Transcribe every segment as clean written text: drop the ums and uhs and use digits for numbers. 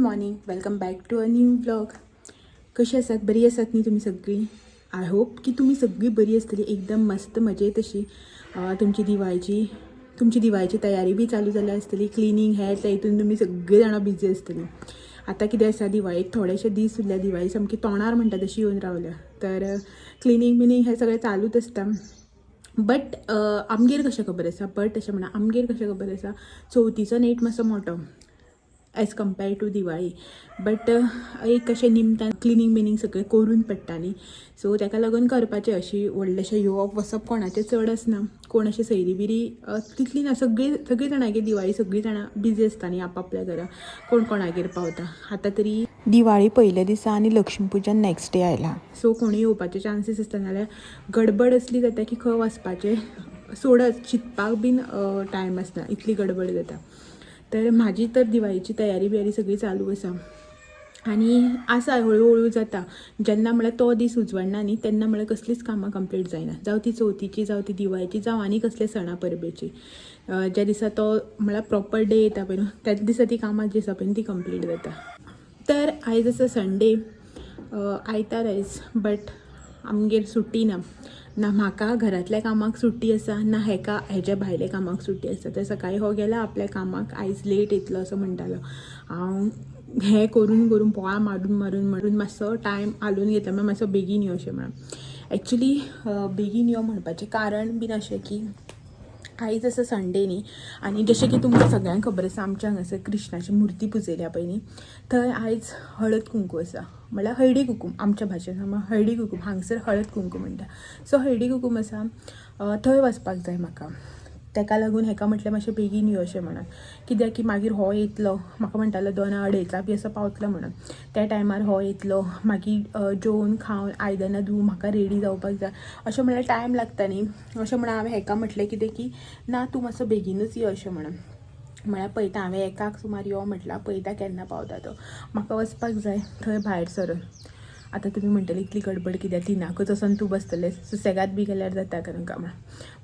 Morning, welcome back to a new vlog. कशी आसात? बरी आसात न्ही तुमी सगळीं? आय होप की तुमी सगळीं बरी आसतली, एकदम मस्त मजेत अशी. तुमची दिवाळीची तयारी बी चालू जाल्या आसतली. क्लिनींग हें त्या हितून तुमी सगळीं जाणां बिजी आसतली. आतां कितें आसा, दिवाळेक थोडेशे दीस उरल्या, दिवाळी सामकी तोंडार म्हणटा तशी येवन रावल्या. तर क्लिनींग बिनींग हें सगळें चालूच आसता. बट आमगेर कशें खबर आसा, अशें म्हणा, आमगेर कशें खबर आसा, चवथीचो नेट मातसो मोठो as compared to Diwali. But एक अशें निमतान क्लिनींग बिनींग सगळें करून पडटा न्ही, सो ताका लागून करपाचें. अशी व्हडलेशें येवप वचप कोणाचें चड आसना. कोण अशी सयरी बिरी तितली ना. सगळीं जाणांगेर दिवाळी सगळीं जाणां बिजी आसता न्ही आपआपल्या घरा. कोण कोणागेर पावता. आतां तरी दिवाळी पयल्या दिसा आनी लक्ष्मी पुजन नेक्स्ट डे आयला, सो कोणूय येवपाचे चान्सीस आसता. नाल्यार गडबड असली जाता की खंय वचपाचें सोडत, चिंतपाक बीन टायम आसना, इतली गडबड जाता. तर म्हाजी तर दिवाळीची तयारी बियारी सगळी चालू आसा आनी आसा, हळू जाता. जेन्ना म्हळ्यार तो दीस उजवडना न्ही, तेन्ना म्हळ्यार कसलीच कामां कंप्लीट जायना. जावं ती चवथीची, जावं ती दिवाळीची, जावं आनी कसले सणा परबेची. ज्या दिसा तो म्हळ्यार प्रॉपर डे येता पळय न्हू, त्याच दिसा ती कामां जी आसा पळय ती कंप्लीट जाता. तर आयज आसा संडे, आयतार आयज. बट आमगेर सुट्टी ना. ना म्हाका घरातल्या कामाक सुट्टी आसा, ना हेज्या भायल्या कामाक सुट्टी आसा. तर सकाळी हो गेला आपल्या कामाक, आयज लेट येतलो असो म्हणटालो. हांव हें करून बोवाळ मारून मातसो टायम हालोवन घेतला, म्हळ्यार मातसो बेगीन यो अशें म्हणून. एक्चुली बेगीन यो म्हणपाचें कारण बीन अशें की आयज आसा संडे न्ही, आनी जशें की तुमकां सगळ्यांक खबर आसा, आमच्या हांगासर कृष्णाची मुर्ती पुजयल्या पळय न्ही, थंय आयज हळद कुंकू आसा. म्हळ्यार हळडी कुकूम आमच्या भाशेन, हळडी कुकूम, हांगसर हळद कुंकू म्हणटा. सो हळडी कुकूम आसा, थंय वचपाक जाय म्हाका. ताका लागून हेका म्हटलें मातशें बेगीन यो अशें म्हणून. कित्याक की मागीर हो येतलो, म्हाका म्हणटालो 2:30 बी असो पावतलो म्हणून. त्या टायमार हो येतलो, मागीर जेवन खावन आयदनां धुवन म्हाका रेडी जावपाक जाय. अशें म्हळ्यार टायम लागता न्ही. अशें म्हणून हांवें हेका म्हटलें कितें की ना, तूं मातसो बेगीनूच यो अशें म्हणून. म्हळ्यार पळयता, हांवें 1 सुमार यो म्हटलां, पळयता केन्ना पावता तो. म्हाका वचपाक जाय थंय भायर सरून. आतां तुमी म्हणटली इतली गडबड कित्याक, 3कूच वचोन तूं बसतलें, सुसेगाद बी गेल्यार जाता काय म्हणून.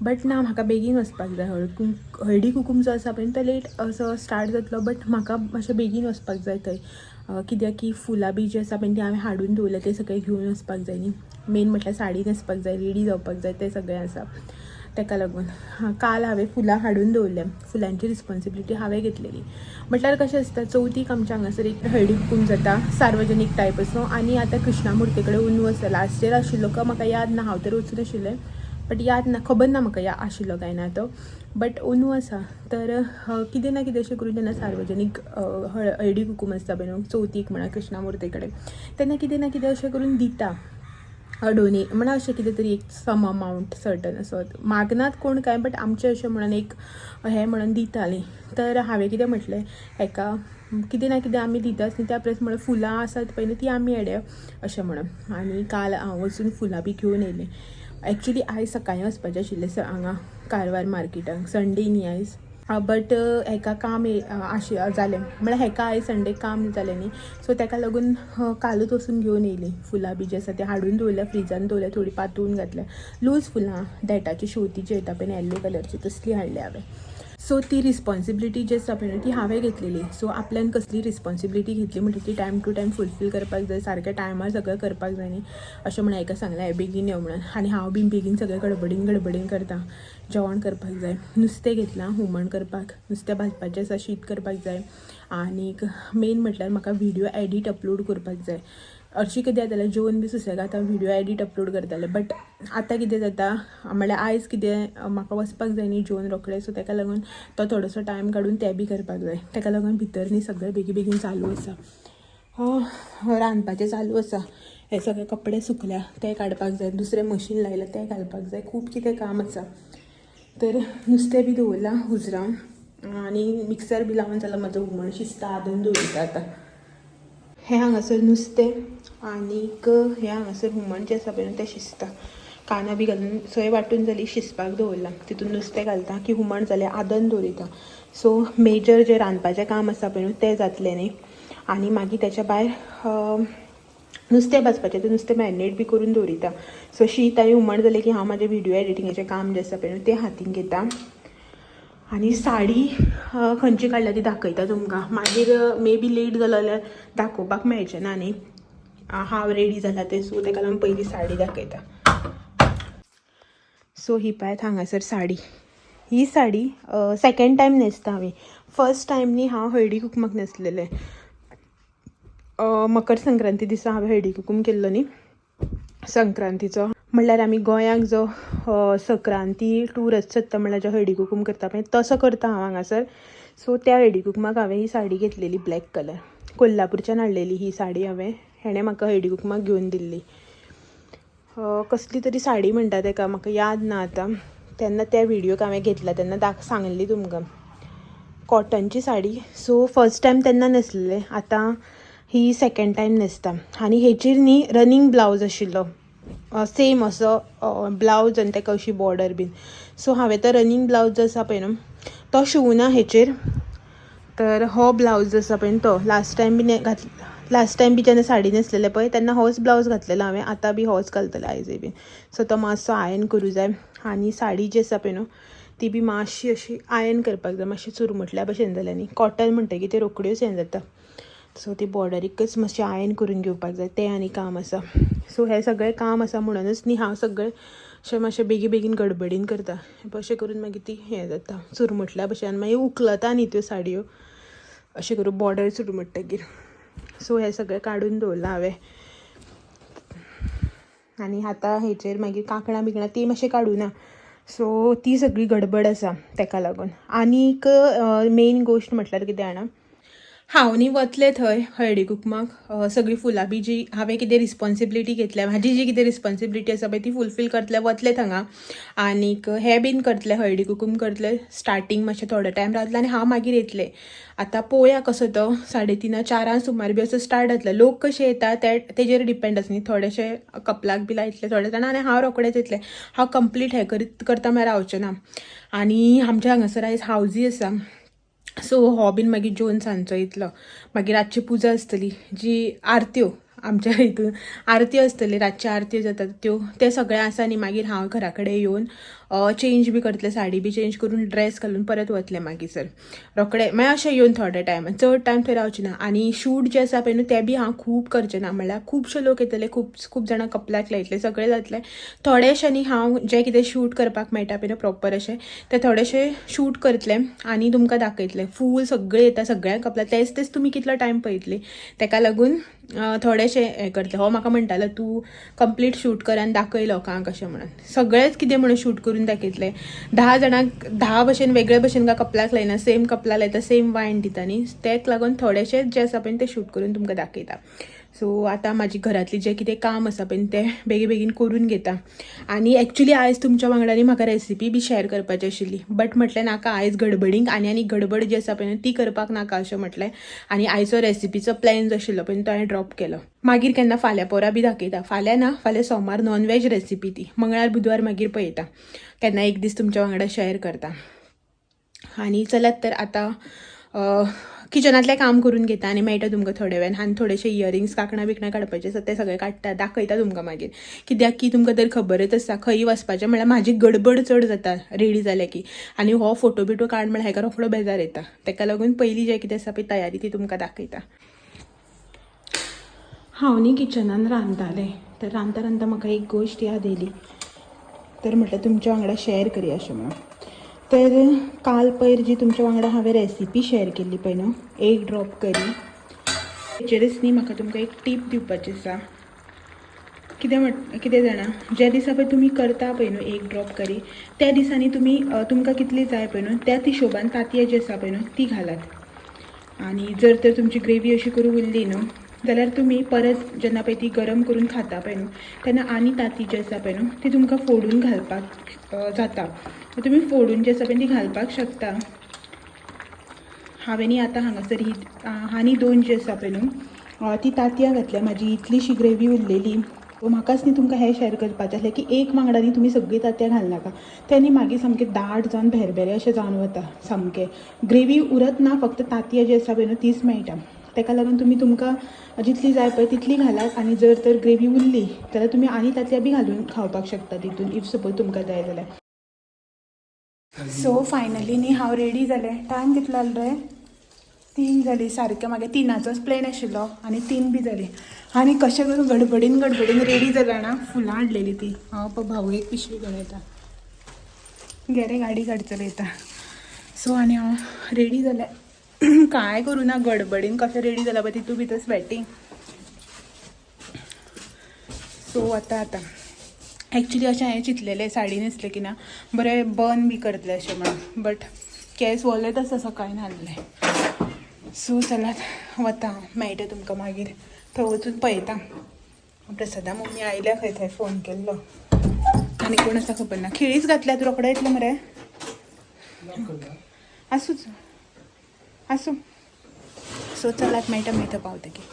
बट ना, म्हाका बेगीन वचपाक जाय. हळडी कुकूम जो आसा पळय तो लेट असो स्टार्ट जातलो, बट म्हाका मातशें बेगीन वचपाक जाय थंय. कित्याक की फुलां बी जी आसा पळय ती हांवें हाडून दवरल्या, ते सगळें घेवन वचपाक जाय न्ही. मेन म्हटल्यार साडी न्हेसपाक जाय, रेडी जावपाक जाय, तें सगळें आसा. ताका लागून काल हांवें फुलां हाडून दवरल्या. फुलांची रिस्पॉन्सिबिलिटी हांवें घेतलेली. म्हटल्यार कशें आसता, चवथीक आमच्या हांगासर एक हळडी कुकूम जाता, सार्वजनीक टायप असो. आनी आतां कृष्णा मुर्ती कडेन अंदू आसा. लास्ट इयर आशिल्लो का म्हाका याद ना, हांव तर वचून आशिल्लें, बट याद ना, खबर ना म्हाका आशिल्लो काय ना तो. बट अंदू आसा. तर कितें ना कितें अशें करून जेन्ना सार्वजनीक हळडी कुकूम आसता पळय न्हू, चवथीक म्हणा कृष्णा मुर्ती कडेन, तेन्ना कितें ना कितें अशें करून दिता. म्हणल्यार अशें कितें तरी एक सम अमावंट सर्टन असो मागनात कोण काय, बट आमचें अशें म्हणून एक हें म्हणून दितालीं. तर हांवें कितें म्हटलें हेका, कितें ना कितें आमी दिताच न्ही, त्या प्लस म्हणून फुलां आसात पळय न्ही ती आमी हाडया अशें म्हणून. आनी काल हांव वचून फुलां बी घेवन येयलें. एक्चुली आयज सकाळीं वचपाचें आशिल्लें हांगा कारवार मार्केटाक, संडे न्ही आयज. बट हेका काम जालें, म्हळ्यार हेका आयज संडे काम जालें न्ही, सो ताका लागून कालूच वचून घेवन येयलीं. फुलां बी जी आसा ती हाडून दवरल्या, फ्रिजान दवरल्या, थोडी पातळून घातल्या. लूज फुलां देठाची शेवतीची येता पळय येल्लो कलरची, तसली हाडल्या हांवें. सो ती रिस्पॉन्सिबिलिटी जी आसा पळय ती हांवें घेतलेली. सो आपल्यान कसली रिस्पॉन्सिबिलिटी घेतली म्हणटा ती टायम टू टायम फुलफील करपाक जाय, सारक्या टायमार सगळें करपाक जाय न्ही. अशें म्हणून हेका सांगलें हांवें बेगीन यो म्हणून. आनी हांव बीन बेगीन सगळें गडबडीन करता. जेवण करपाक जाय, नुस्तें घेतलां हुमण करपाक, नुस्तें भाजपाचें आसा, शीत करपाक जाय. आनीक मेन म्हटल्यार म्हाका व्हिडिओ एडीट अपलोड करपाक जाय. हरशीं कितें जातालें, जेवन बी सुसेगाद हांव व्हिडिओ एडीट अपलोड करतालें. बट आतां कितें जाता, म्हळ्यार आयज कितें म्हाका वचपाक जाय न्ही जेवन रोखडें, सो ताका लागून तो थोडोसो टायम काडून तें बी करपाक जाय. ताका लागून भितर न्ही सगळें बेगीन चालू आसा. रांदपाचें चालू आसा. हे सगळे कपडे सुकल्या ते काडपाक जाय, दुसरें मशीन लायलां तें घालपाक जाय, खूब कितें काम आसा. तर नुस्तें बी दवरलां उजरावन, आनी मिक्सर बी लावन जाल्यार म्हाजो हुमण शिजता, आदन दवरिता आतां. हें हांगासर नुस्तें आनीक हें हांगासर हुमण जें आसा पळय तें शिजता. कांदो बी घालून सोय वांटून जाली, शिजपाक दवरलां. तितून नुस्तें घालता की हुमण जालें, आदन दवरिता. सो मेजर जें रांदपाचें काम आसा पळय तें जातलें न्ही. आनी मागीर तेच्या भायर नुस्तें भाजपाचें, तें नुस्तें मॅरिनेट बी करून दवरिता. सो शीत आनी हुमण जालें की हांव म्हाजें व्हिडिओ एडिटींगेचें काम जें आसा पळय तें हातीन घेता. आनी साडी खंयची काडल्या ती दाखयता तुमकां. मागीर मे बी लेट जालो जाल्यार दाखोवपाक मेळचें ना न्ही. हांव रेडी जाला तें, सो ताका लागून पयली साडी दाखयता. सो ही पळयात हांगासर साडी. ही साडी सेकंड टायम न्हेसता हांवें. फर्स्ट टायम न्ही हांव हळदी कुकुमाक न्हेसलेलें. मकर संक्रांती दिसा हांवें हळदी कुकूम केल्लो न्ही संक्रांतीचो. म्हणल्यार आमी गोंयाक जो संक्रांती टूर आसता म्हणल्यार जो हळदी कुकूम करता पळय तसो करता हांव हांगासर. सो त्या हळदी कुकुमाक हांवें ही साडी घेतलेली ब्लॅक कलर. कोल्हापूरच्यान हाडलेली ही साडी हांवें. हेणें म्हाका हळदी कुकुमाक घेवन दिल्ली. कसली तरी साडी म्हणटा ताका, म्हाका याद ना आतां. तेन्ना त्या व्हिडियोक हांवें घेतला तेन्ना सांगली तुमकां. कॉटनची साडी. सो फर्स्ट टायम तेन्ना न्हेसलेलें. आतां ही सेकंड टायम न्हेसता. आनी हेचेर न्ही रनिंग ब्लावज आशिल्लो, सेम असो ब्लावज आनी ताका अशी बॉर्डर बीन. सो हांवें तो रनिंग ब्लावज जो आसा पळय न्हू तो शिवना हेचेर. तर हो ब्लावज आसा पळय तो लास्ट टायम बी जेन्ना साडी न्हेसलेलें पळय तेन्ना होच ब्लावज घातलेलो हांवें. आतां बी होच घालतलें आयजय बीन. सो तो मातसो आयन करूं जाय. आनी साडी जी आसा पळय न्हू ती बी मातशी अशी आयन करपाक जाय, मातशी चुरमुटल्या भशेन जाल्या न्ही. कॉटन म्हणटकीर ते रोखड्योच हें जाता. सो ती बॉर्डरीकच मातशी आयन करून घेवपाक जाय, तें आनी काम आसा. सो हें सगळें काम आसा म्हणूनच न्ही हांव सगळें अशें मातशें बेगीन गडबडीन करता. अशें करून मागीर ती हें जाता चुरमुटल्या भशेन. मागीर उखलता न्ही त्यो साडयो अशें करून बॉर्डर चुरमुटकीर. सो हें सगळें काडून दवरलां हांवें. आनी आतां हेचेर मागीर कांकणां बिकणां ती मातशें काडूं ना. सो ती सगळी गडबड आसा ताका लागून. आनीक मेन गोश्ट म्हटल्यार कितें जाणा, हांव न्ही वतलें थंय हळदी कुकुमाक. सगळी फुलां बी जी हांवें कितें रिस्पॉन्सिबिलिटी घेतल्या, म्हाजी जी कितें रिस्पॉन्सिबिलिटी आसा पळय ती फुलफील करतलें. वतलें थंगा आनीक हें बीन करतलें, हळदी कुकूम करतलें. स्टार्टींग मातशें थोडो टायम रावतलें आनी हांव मागीर येतलें. आतां पळोवया कसो तो 3:30 4 सुमार बी असो स्टार्ट जातलो. लोक कशे येता तेजेर डिपेंड आसा न्ही. थोडेशे कपलाक बी लायतले थोडे जाणां आनी हांव रोखडेंच येतलें. हांव कंप्लीट हें करता म्हळ्यार रावचें ना. आनी आमच्या हांगासर आयज हावजी आसा. सो हो बीन मागीर जेवन सांजचो येतलो. मागीर रातची पुजा आसतली, जी आरत्यो आमच्या हितून आरत्यो आसतली, रातची आरत्यो जातात त्यो तें सगळें आसा. आनी मागीर हांव घरा कडेन येवन चेंज बी करतलें, साडी बी चेंज करून ड्रेस घालून परत वतलें मागीर सर रोखडें. मागीर अशें येवन थोडे टायम चड टायम थंय रावचें ना. आनी शूट जें आसा पळय न्हू तें बी हांव खूब करचें ना. म्हणल्यार खुबशे लोक येतले, खूब जाणां कपलाक लायतले, सगळें जातलें. थोडेशे हांव जें कितें शूट करपाक मेळटा पळय न्हू प्रॉपर अशें तें थोडेशें शूट करतलें आनी तुमकां दाखयतलें. फूल सगळें येता, सगळ्यांक कपलाक तेच तुमी कितलो टायम पळयतली. ताका लागून थोडेशें हें करतलें. हो म्हाका म्हणटालो तूं कंप्लीट शूट कर आनी दाखय लोकांक अशें म्हणून. सगळेंच कितें म्हणून शूट करून दाखयतलें. 10 जाणांक 10 भशेन वेगळे भशेन कपलाक लायना, सेम कपला लायता, सेम वायन दिता न्ही. तेक लागून थोडेशेंच जें आसा पळय तें शूट करून तुमकां दाखयता. सो आतां म्हाजी घरांतली जें कितें काम आसा पळय तें बेगीन करून घेता. आनी एक्चुली आयज तुमच्या वांगडा म्हाका रेसिपी बी शेअर करपाची आशिल्ली, बट म्हटलें नाका आयज गडबडींक आनी गडबड जी आसा पळय ती करपाक नाका अशें म्हटलें. आनी आयचो रेसिपीचो प्लॅन जो आशिल्लो पळय तो हांवें ड्रॉप केलो. मागीर केन्ना फाल्यां पोरा बी दाखयता. फाल्यां ना, फाल्यां सोमार नॉनवेज रेसिपी ती. मंगळार बुधवार मागीर पळयता, केन्ना एक दीस तुमच्या वांगडा शेअर करता. आनी चलात तर आतां किचनांतलें काम करून घेता आनी मेळटा तुमकां थोड्या वेळान. आनी थोडेशे इयरिंग्स कांकणां बिकणां काडपाचें आसा ते सगळें काडटा, दाखयता तुमकां मागीर. कित्याक की तुमकां तर खबरच आसा खंयी वचपाचें म्हणल्यार म्हाजी गडबड चड जाता रेडी जालें की. आनी हो फोटो बिटो काड म्हणल्यार हेका रोखडो बेजार येता. ताका लागून पयलीं जें कितें आसा पळय तयारी ती तुमकां दाखयता. हांव न्ही किचनान रांदतालें, तर रांदता म्हाका एक गोश्ट याद येयली, तर म्हटल्यार तुमच्या वांगडा शेअर करया अशें म्हणून. तर काल पयर जी तुमच्या वांगडा हांवें रेसिपी शेअर केल्ली पळय न्हू, एक ड्रॉप करी, तेचेरच न्ही म्हाका तुमकां एक टीप दिवपाची आसा. कितें जाणा, ज्या दिसा पळय तुमी करता पळय न्हू एक ड्रॉप करी, त्या दिसांनी तुमी तुमकां कितली जाय पळय न्हू त्या हिशोबान तांतयां जी आसा पळय न्हू ती घालात. आनी जर तर तुमची ग्रेवी अशी करून उरली न्हू जाल्यार तुमी परत जेन्ना पळय ती गरम करून खाता पळय न्हू तेन्ना आनी तांती जी आसा पळय न्हू ती तुमकां फोडून घालपाक जाता. तुमी फोडून जी आसा पळय ती घालपाक शकता. हांवें न्ही आतां हांगासर ही आनी 2 जी आसा पळय न्हू ती तांतयां घातल्या. म्हाजी इतलीशी ग्रेवी उरलेली. म्हाकाच न्ही तुमकां हें शेअर करपाचें आसलें की एक वांगडा न्ही तुमी सगळीं तांतयां घालनाका. तें न्ही मागीर सामकें दाट जावन भेरभेरे अशें जावन वता. सामकें ग्रेवी उरत ना, फक्त तांतयां जी आसा पळय न्हू तीच मेळटा. ताका लागून तुमकां जितली जाय पळय तितली घालात. आनी जर तर ग्रेवी उरली जाल्यार तुमी आनी तांतयां बी घालून खावपाक शकता तितून, इफ सपोज तुमकां जाय जाल्यार. सो फायनली न्ही हांव रेडी जालें. टायम कितलो जालो रे? 3 जाली सारकें. मागे 3चाच प्लॅन आशिल्लो आनी 3 बी जाली. आनी कशें करून गडबडीन रेडी जाल्या ना. फुलां हाडलेली ती. हांव पळय भाऊ एक पिशवी घेवन येता. घे रे गाडी काड चलयता. सो आनी हांव रेडी जालें. कांय करूं ना गडबडीन कशें रेडी जालां पळय तितून भितर स्वेटींग. सो आतां एक्चुली अशें हांवें चिंतलेलें साडी न्हेसलें की ना बरें बर्न बी करतलें अशें म्हणून. बट केस वलेत आसा सकाळी न्हाल्ले. सो चलात वता. मेळटा तुमकां मागीर. थंय वचून पळयता. प्रसादा मम्मी आयल्या खंय थंय फोन केल्लो. आनी कोण आसा खबर ना. खिळीच घातल्यात रोखडो येतलो मरे. आसूच आसूं. सो चलात मेळटा पावता की.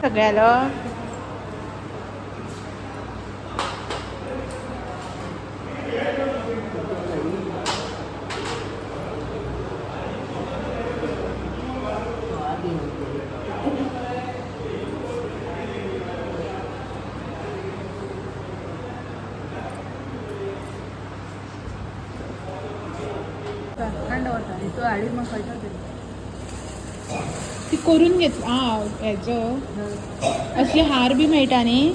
सगळ्याला ती करून घेत. हेचो असले हार बी मेळटा न्ही.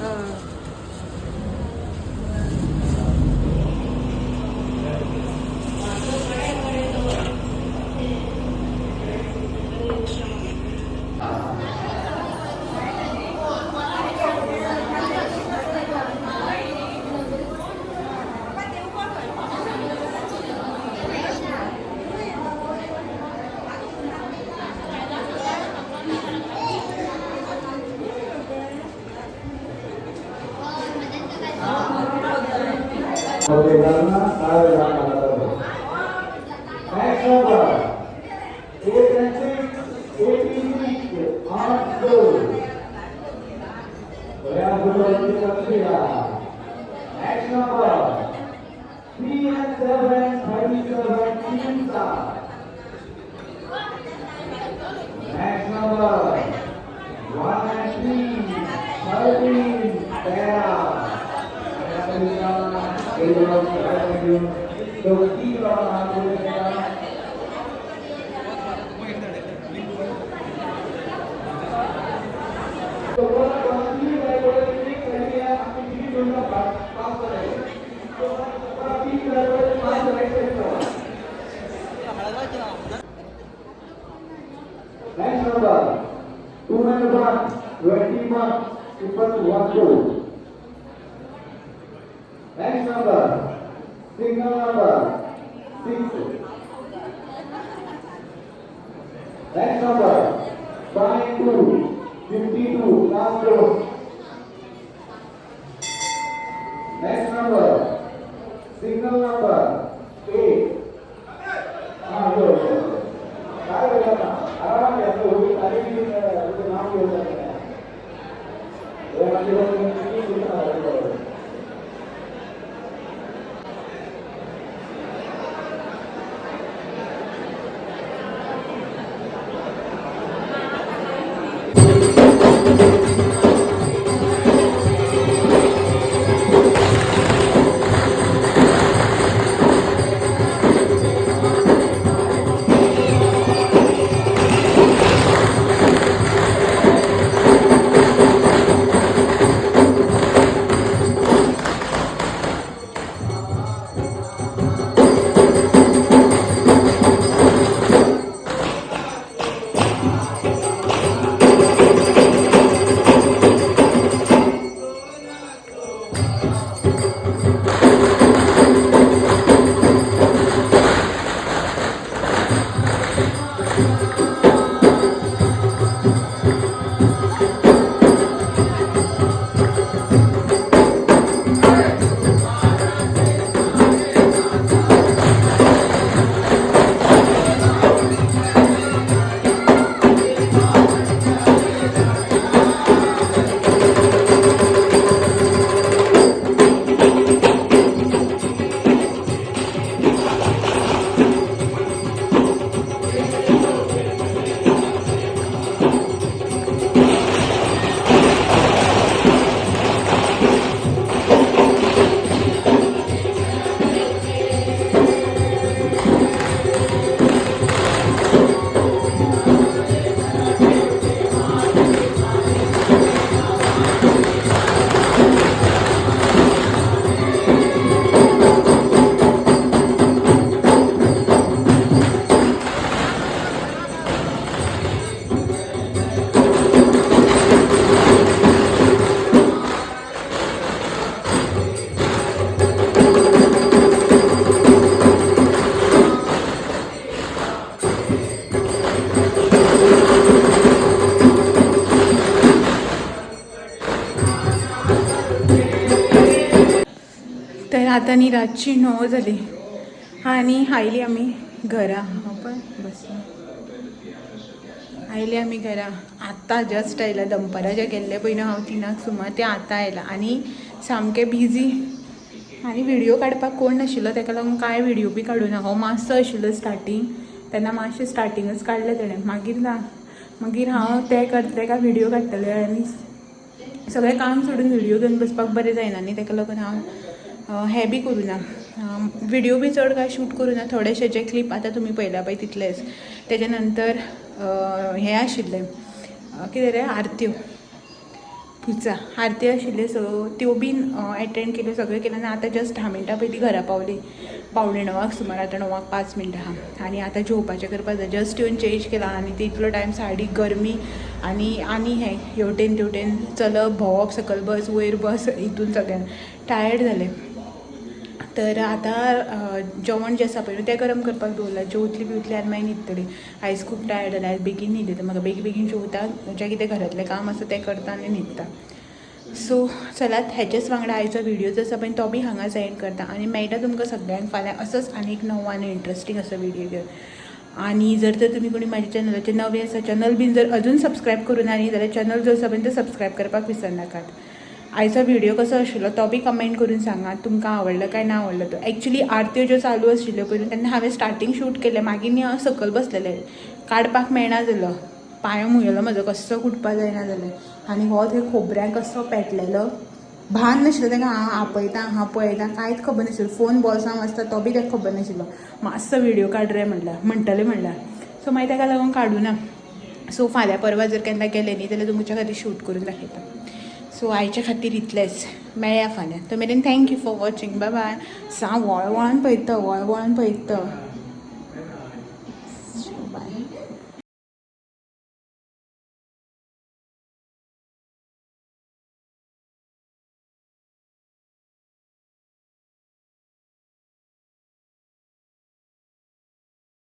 Next number, 291, 20 marks, equal to 1 goal. Next number, single number, 6. Next number, 52, 52, last goal. Next number, single number, 8. Good. तर आता नी रातची 9 जाली आणि आयली आमी घरा पण बस आयले आमी घरा आत्ता जस्ट आयला दनपारा जे गेल्ले पयलीं हांव 3 सुमार ते आतां आयला आनी सामकें बिजी आनी व्हिडिओ काडपाक कोण नाशिल्लो ताका लागून कांय व्हिडिओ बी काडूना हांव मातसो आशिल्लो स्टार्टींग तेन्ना मातशें स्टार्टिंगच काडलें तेणें मागीर हांव तें करतलें काय व्हिडिओ काडटलें आनी सगळें काम सोडून व्हिडिओ घेवन बसपाक बरें जायना न्ही ताका लागून हांव हें बी करूना व्हिडिओ बी चड काय शूट करूना थोडेशे जे क्लिप आतां तुमी पळयला पळय तितलेच तेजे नंतर हें आशिल्लें कितें रे आरत्यो पुजा आरती आशिल्ल्यो सो त्यो बीन एटेंड केल्यो सगळें केलें आनी आतां जस्ट 10 मिनटां पयलीं घरा पावली 8:45 सुमार आतां 9:05 आहा आनी आतां जेवपाचें करपाक जाय जस्ट येवन चेंज केला आनी तितलो टायम साडी गरमी आनी हें हेवटेन तेवटेन चलप भोंवप सकयल बस वयर बस हितून सगळ्यान टायर्ड जालें तर आतां जेवण जें आसा पळय तें गरम करपाक दवरलां जेवतली बिवतली आनी मागीर न्हिदतली आयज खूब टायर्ड जालें आयज बेगीन न्हिदता म्हाका बेगीन जेवता जें कितें घरांतलें काम आसा तें करता आनी न्हिदता सो चलात हेच्याच वांगडा आयचो व्हिडिओ जो आसा पळय तो बी हांगाच एंड करता आनी मेळटा तुमकां सगळ्यांक फाल्यां असोच आनी एक नवो आनी इंट्रस्टींग असो व्हिडिओ घेवन आनी जर तर तुमी कोणी म्हाज्या चॅनलाचे नवे आसा चॅनल बीन जर अजून सबस्क्रायब करूना न्ही जाल्यार चॅनल जो आसा पळय तो सबस्क्रायब करपाक विसरनाकात. आयचो व्हिडिओ कसो आशिल्लो तो बी कमेंट करून सांगात तुमकां आवडलो काय ना आवडलो तो. एक्चुली आरत्यो ज्यो चालू आशिल्ल्यो पयलीं तेन्ना हांवें स्टार्टींग शूट केलें मागीर न्ही हांव सकयल बसलेलें काडपाक मेळना जालो पांयो मुयलो म्हजो कसो कुटपा जायना जालें आनी हो थंय खोबऱ्यांक कसो पेटलेलो भान नाशिल्लो ताका हांव आपयतां हांव पळयतां कांयच खबर नाशिल्लो फोन बॉल्सांत आसता तो बी ताका खबर नाशिल्लो मातसो व्हिडिओ काड रे म्हणटलें म्हणल्यार सो मागीर ताका लागून काडूना. सो फाल्यां परवा जर केन्ना गेलें न्ही जाल्यार तुमच्या खातीर शूट करून दाखयता. सो आयच्या खातीर इतलेंच मेळया फाल्यां तो मेरेन thank you for watching bye bye. सा वळवळान पळयता